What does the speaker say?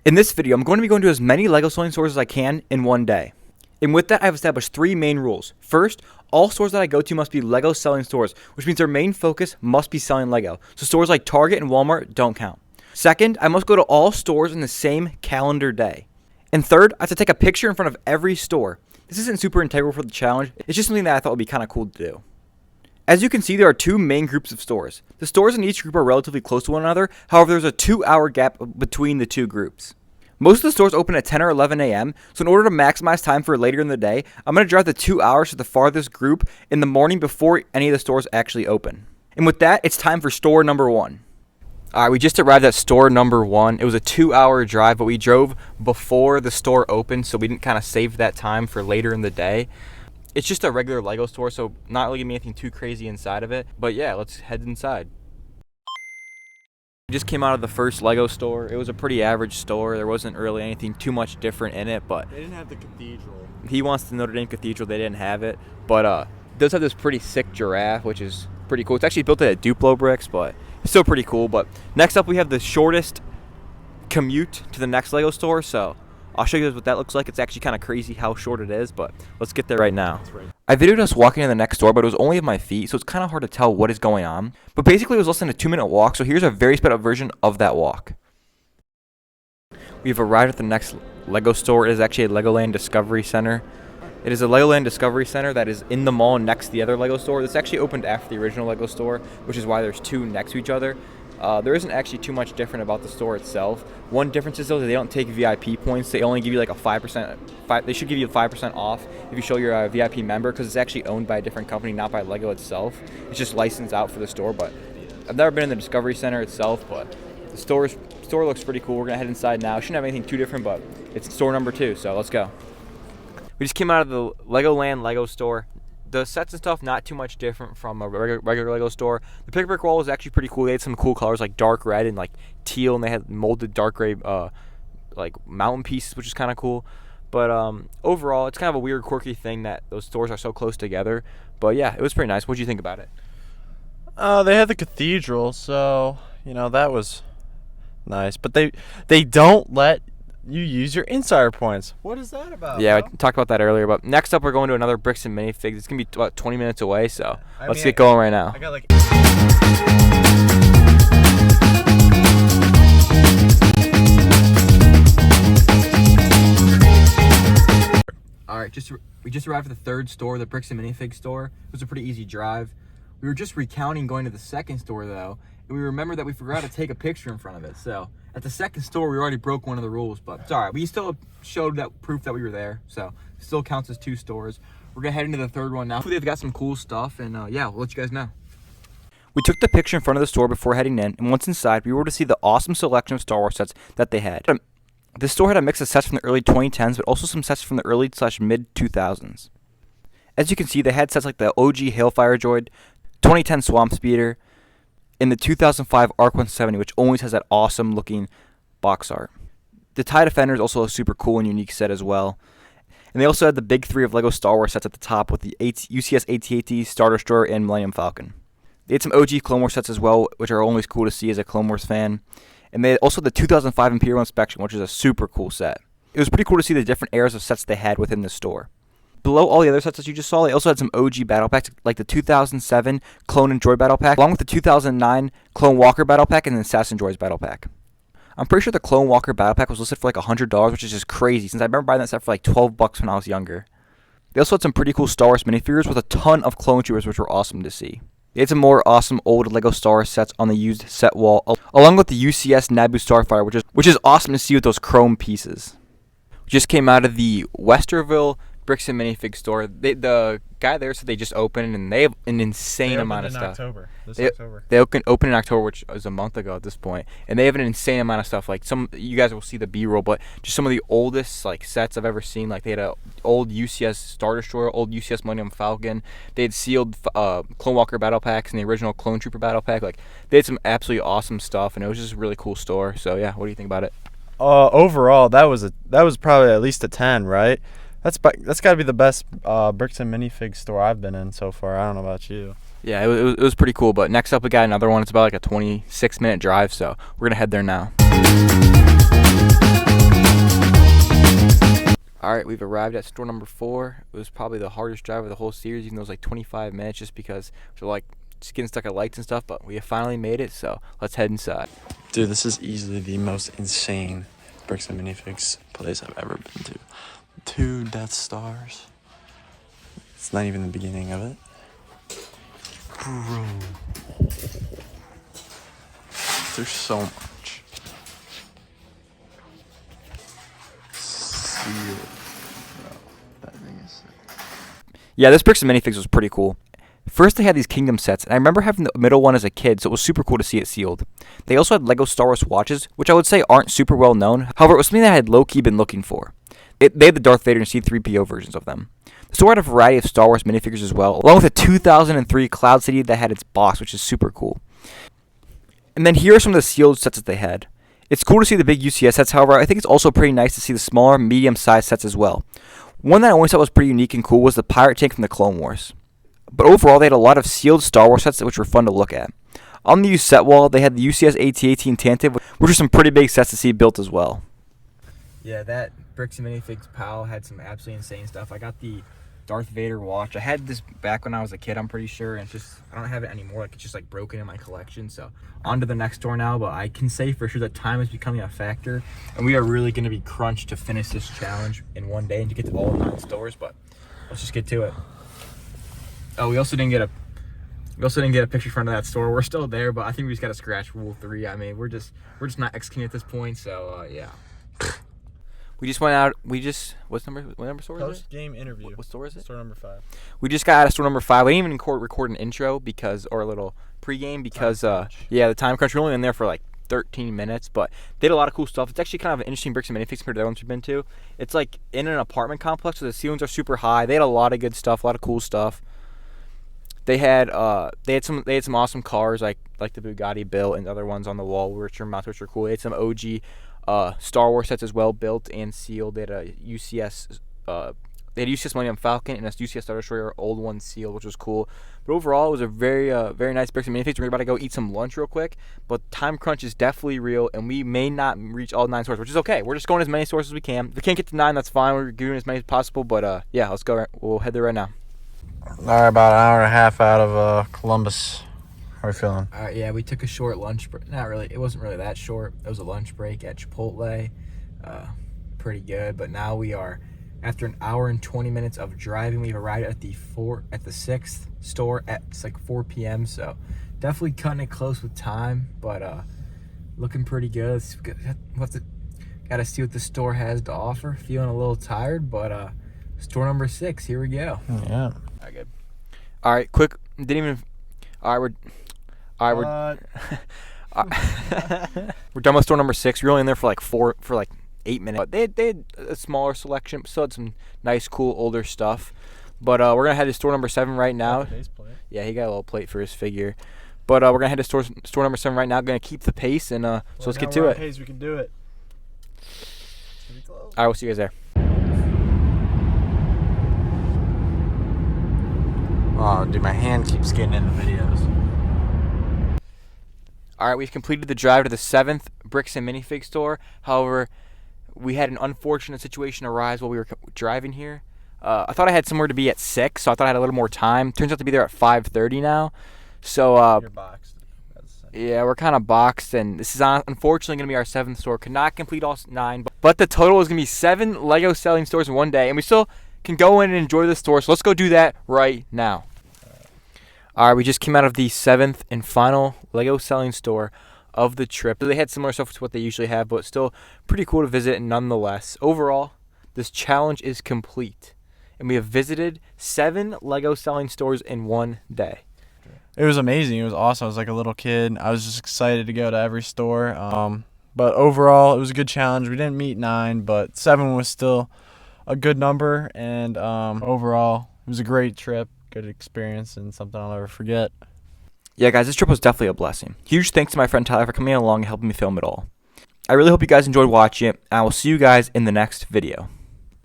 In this video, I'm going to be going to as many LEGO selling stores as I can in one day. And with that, I've established 3 main rules. First, all stores that I go to must be LEGO selling stores, which means their main focus must be selling LEGO. So stores like Target and Walmart don't count. Second, I must go to all stores in the same calendar day. And third, I have to take a picture in front of every store. This isn't super integral for the challenge, it's just something that I thought would be kind of cool to do. As you can see, there are 2 main groups of stores. The stores in each group are relatively close to one another, however there's a 2-hour gap between the 2 groups. Most of the stores open at 10 or 11 a.m., so in order to maximize time for later in the day, I'm going to drive the 2 hours to the farthest group in the morning before any of the stores actually open. And with that, it's time for store number 1. Alright, we just arrived at store number 1. It was a 2-hour drive, but we drove before the store opened, so we didn't kind of save that time for later in the day. It's just a regular LEGO store, so not really gonna be anything too crazy inside of it. But yeah, let's head inside. We just came out of the first LEGO store. It was a pretty average store. There wasn't really anything too much different in it, but they didn't have the cathedral. He wants the Notre Dame Cathedral. They didn't have it, but it does have this pretty sick giraffe, which is pretty cool. It's actually built out of Duplo bricks, but it's still pretty cool. But next up, we have the shortest commute to the next LEGO store, so I'll show you guys what that looks like. It's actually kind of crazy how short it is, but let's get there right now. I videoed us walking in the next store, but it was only of my feet, so it's kind of hard to tell what is going on. But basically, it was less than a 2-minute walk, so here's a very sped up version of that walk. We've arrived at the next LEGO store. It is actually a LEGOLAND Discovery Center. It is a LEGOLAND Discovery Center that is in the mall next to the other LEGO store. This actually opened after the original LEGO store, which is why there's 2 next to each other. There isn't actually too much different about the store itself. One difference is though that they don't take VIP points. They only give you like a 5%. They should give you 5% off if you show you're a VIP member, because it's actually owned by a different company, not by LEGO itself. It's just licensed out for the store. But I've never been in the Discovery Center itself, but the store looks pretty cool. We're gonna head inside now. Shouldn't have anything too different, but it's store number 2, so let's go. We just came out of the LEGOLAND LEGO store. The sets and stuff, not too much different from a regular LEGO store. The pick brick wall was actually pretty cool. They had some cool colors like dark red and like teal, and they had molded dark gray like mountain pieces, which is kind of cool. But overall, it's kind of a weird, quirky thing that those stores are so close together. But yeah, it was pretty nice. What did you think about it? They had the cathedral, so that was nice. But they don't let you use your insider points. What is that about? Yeah, I talked about that earlier. But next up, we're going to another bricks and minifigs. It's gonna be about 20 minutes away, so let's get going right now. I got like. All right, we just arrived at the 3rd store, the bricks and minifig store. It was a pretty easy drive. We were just recounting going to the 2nd store though, and we remembered that we forgot to take a picture in front of it. So at the 2nd store, we already broke one of the rules, but it's all right. We still showed that proof that we were there, so it still counts as 2 stores. We're gonna head into the 3rd one now. Hopefully they've got some cool stuff, and yeah, we'll let you guys know. We took the picture in front of the store before heading in, and once inside, we were able to see the awesome selection of Star Wars sets that they had. This store had a mix of sets from the early 2010s, but also some sets from the early/mid 2000s. As you can see, they had sets like the OG Hailfire Droid, 2010 Swamp Speeder, and the 2005 ARC 170, which always has that awesome looking box art. The TIE Defender is also a super cool and unique set as well. And they also had the big 3 of LEGO Star Wars sets at the top with the UCS AT-AT, Star Destroyer, and Millennium Falcon. They had some OG Clone Wars sets as well, which are always cool to see as a Clone Wars fan. And they also had the 2005 Imperial Inspection, which is a super cool set. It was pretty cool to see the different eras of sets they had within the store. Below all the other sets that you just saw, they also had some OG battle packs, like the 2007 Clone and Droid battle pack, along with the 2009 Clone Walker battle pack and the Assassin Droids battle pack. I'm pretty sure the Clone Walker battle pack was listed for like $100, which is just crazy, since I remember buying that set for like $12 when I was younger. They also had some pretty cool Star Wars minifigures with a ton of clone troopers, which were awesome to see. They had some more awesome old LEGO Star Wars sets on the used set wall, along with the UCS Naboo Starfighter, which is awesome to see with those chrome pieces. We just came out of the Westerville bricks and minifig store. The guy there said they just opened, and they have an insane amount of stuff. October. They opened in October, which was a month ago at this point, and they have an insane amount of stuff. Like you guys will see the B-roll, but just some of the oldest like sets I've ever seen. Like they had a old UCS Star Destroyer, old UCS Millennium Falcon. They had sealed Clone Walker battle packs and the original Clone Trooper battle pack. Like they had some absolutely awesome stuff, and it was just a really cool store. So yeah, what do you think about it? Overall, that was probably at least a 10, right? That's got to be the best bricks and minifig store I've been in so far. I don't know about you. Yeah, it was pretty cool. But next up, we got another one. It's about like a 26-minute drive, so we're going to head there now. Alright, we've arrived at store number 4. It was probably the hardest drive of the whole series, even though it was like 25 minutes, just because we're like just getting stuck at lights and stuff, but we have finally made it, so let's head inside. Dude, this is easily the most insane bricks and minifigs place I've ever been to. 2 Death Stars. It's not even the beginning of it. Bro. There's so much. See it. Bro, that thing is sick. Yeah, this bricks and minifigs was pretty cool. First, they had these Kingdom sets, and I remember having the middle one as a kid, so it was super cool to see it sealed. They also had LEGO Star Wars watches, which I would say aren't super well known. However, it was something that I had low-key been looking for. They had the Darth Vader and C-3PO versions of them. The store had a variety of Star Wars minifigures as well, along with a 2003 Cloud City that had its box, which is super cool. And then here are some of the sealed sets that they had. It's cool to see the big UCS sets, however, I think it's also pretty nice to see the smaller, medium-sized sets as well. One that I always thought was pretty unique and cool was the pirate tank from the Clone Wars. But overall, they had a lot of sealed Star Wars sets which were fun to look at. On the used set wall, they had the UCS AT-AT and Tantive, which were some pretty big sets to see built as well. Yeah, that Bricks and Minifigs pal had some absolutely insane stuff. I got the Darth Vader watch. I had this back when I was a kid, I'm pretty sure, and it's just, I don't have it anymore. Like, it's just like broken in my collection. So on to the next store now, but I can say for sure that time is becoming a factor, and we are really going to be crunched to finish this challenge in one day and to get to all 9 stores, but let's just get to it. Oh, we also didn't get a picture front of that store. We're still there, but I think we just got to scratch rule 3. I mean, we're just not executing at this point. So yeah. We just went out. What number store is it? Post game interview. What store is it? Store number 5. We just got out of store number 5. We didn't even record an intro or a little pregame because yeah, the time crunch. We're only in there for like 13 minutes, but they had a lot of cool stuff. It's actually kind of an interesting bricks and minifigs compared to the other ones we've been to. It's like in an apartment complex, so the ceilings are super high. They had a lot of good stuff, a lot of cool stuff. They had some awesome cars like the Bugatti built and other ones on the wall which are cool. They had some OG Star Wars sets as well, built and sealed. They had a UCS Millennium Falcon and a UCS Star Destroyer, old one sealed, which was cool. But overall, it was a very nice bricks and minifigs. We're about to go eat some lunch real quick, but time crunch is definitely real, and we may not reach all 9 stores, which is okay. We're just going as many stores as we can. If we can't get to 9, that's fine. We're doing as many as possible, but yeah, let's go. We'll head there right now. All right, about an hour and a half out of Columbus. How are we feeling? Yeah, we took a short lunch break. Not really. It wasn't really that short. It was a lunch break at Chipotle. Pretty good. But now we are, after an hour and 20 minutes of driving, we've arrived at the 6th store at like 4 p.m. So definitely cutting it close with time, but looking pretty good. Got to see what the store has to offer. Feeling a little tired, but store number 6. Here we go. Yeah. All right, good. All right, quick. We're done with store number 6. We were only in there for like 8 minutes. But they had a smaller selection, still had some nice, cool, older stuff. But we're gonna head to store number 7 right now. Yeah, he got a little plate for his figure. But we're gonna head to store number 7 right now. Gonna keep the pace, and so let's get to it. Pace, we can do it. All right, we'll see you guys there. Oh, dude, my hand keeps getting in the videos. All right, we've completed the drive to the 7th Bricks and Minifig store. However, we had an unfortunate situation arise while we were driving here. I thought I had somewhere to be at 6, so I thought I had a little more time. Turns out to be there at 5:30 now. So You're boxed. yeah, we're kind of boxed, and this is unfortunately going to be our 7th store. Could not complete all 9, but the total is going to be 7 LEGO selling stores in one day, and we still can go in and enjoy the store. So let's go do that right now. All right, we just came out of the 7th and final LEGO selling store of the trip. They had similar stuff to what they usually have, but still pretty cool to visit nonetheless. Overall, this challenge is complete, and we have visited 7 LEGO selling stores in one day. It was amazing. It was awesome. I was like a little kid. I was just excited to go to every store. But overall, it was a good challenge. We didn't meet 9, but 7 was still a good number. And overall, it was a great trip, good experience, and something I'll never forget. Yeah, guys, this trip was definitely a blessing. Huge thanks to my friend Tyler for coming along and helping me film it all. I really hope you guys enjoyed watching it, and I will see you guys in the next video.